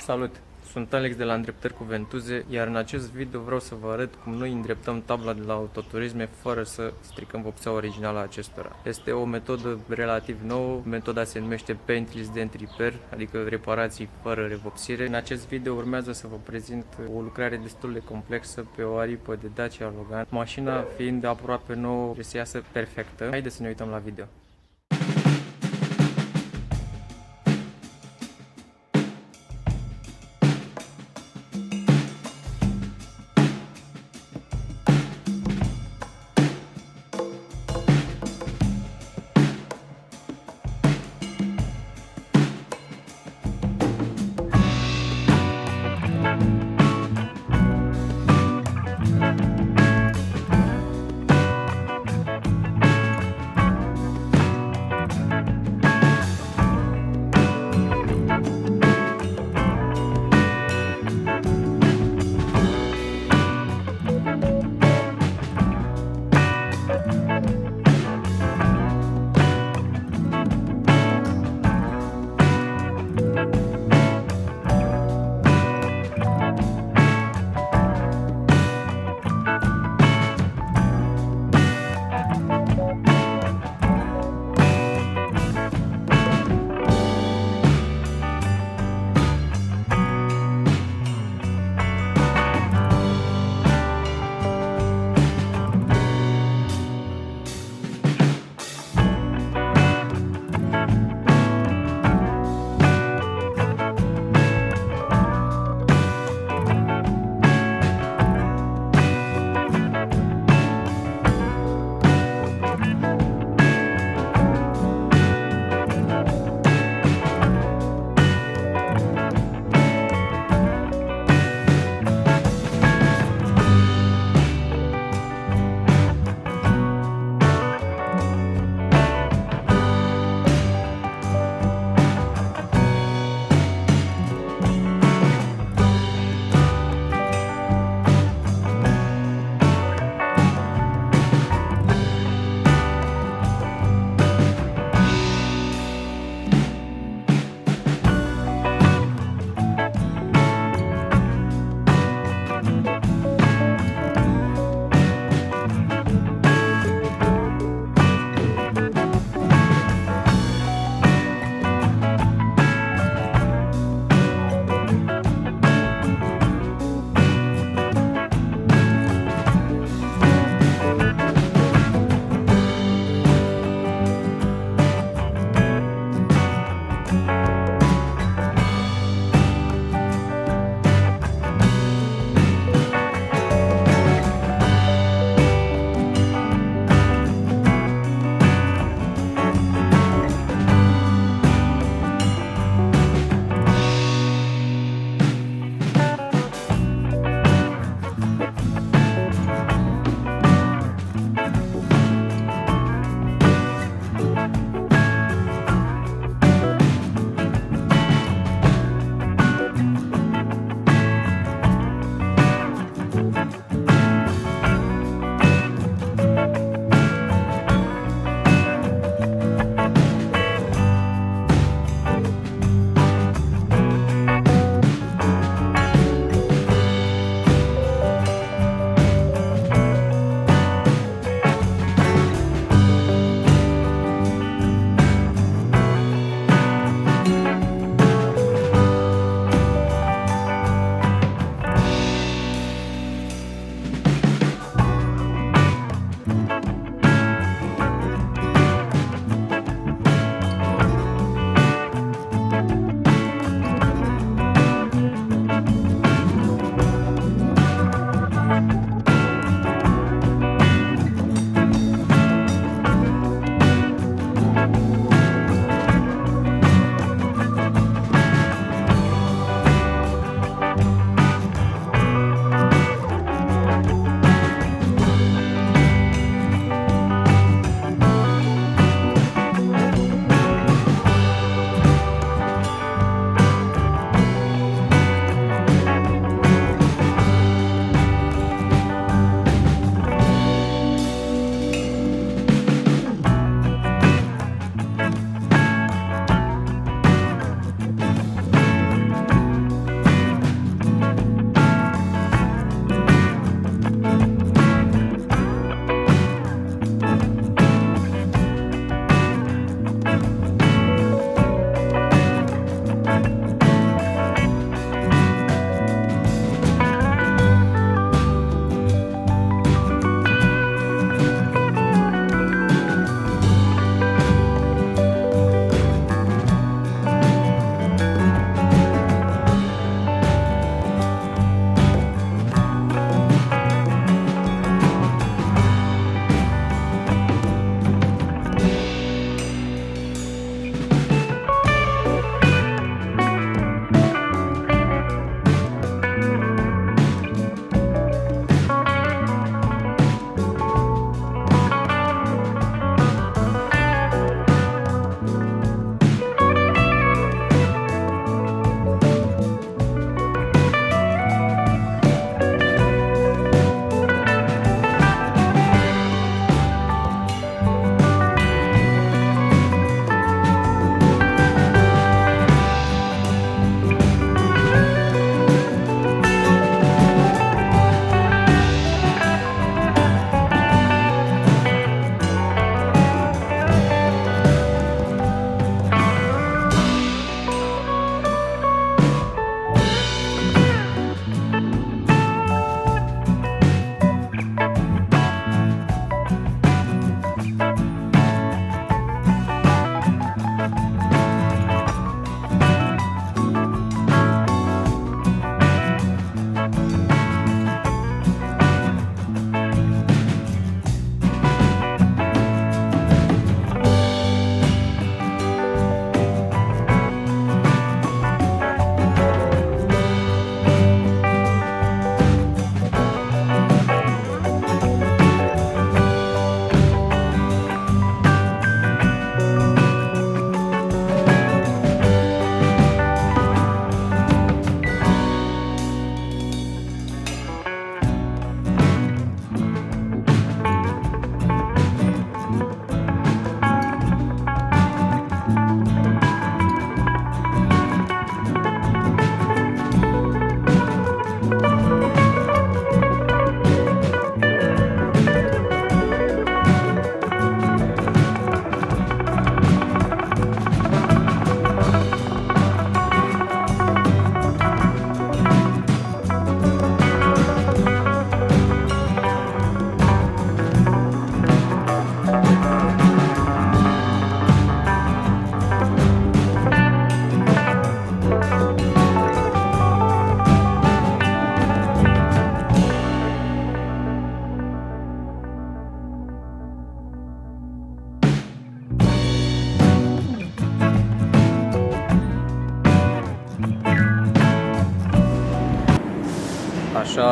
Salut! Sunt Alex de la Indreptari cu ventuze, iar în acest video vreau să vă arăt cum noi îndreptăm tabla de la autoturisme fără să stricăm vopseaua originală a acestora. Este o metodă relativ nouă, metoda se numește prin de repair, adică reparații fără revopsire. În acest video urmează să vă prezint o lucrare destul de complexă pe o aripă de Dacia Logan, mașina fiind aproape nouă, trebuie să iasă perfectă. Haideți să ne uităm la video.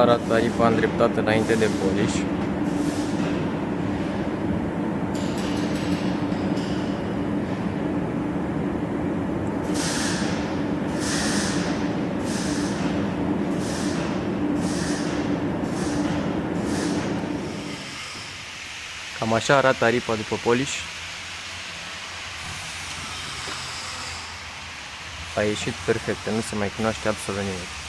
arată aripa îndreptată înainte de polish. Cam așa arată aripa după polish. A ieșit perfect, nu se mai cunoaște absolut nimic.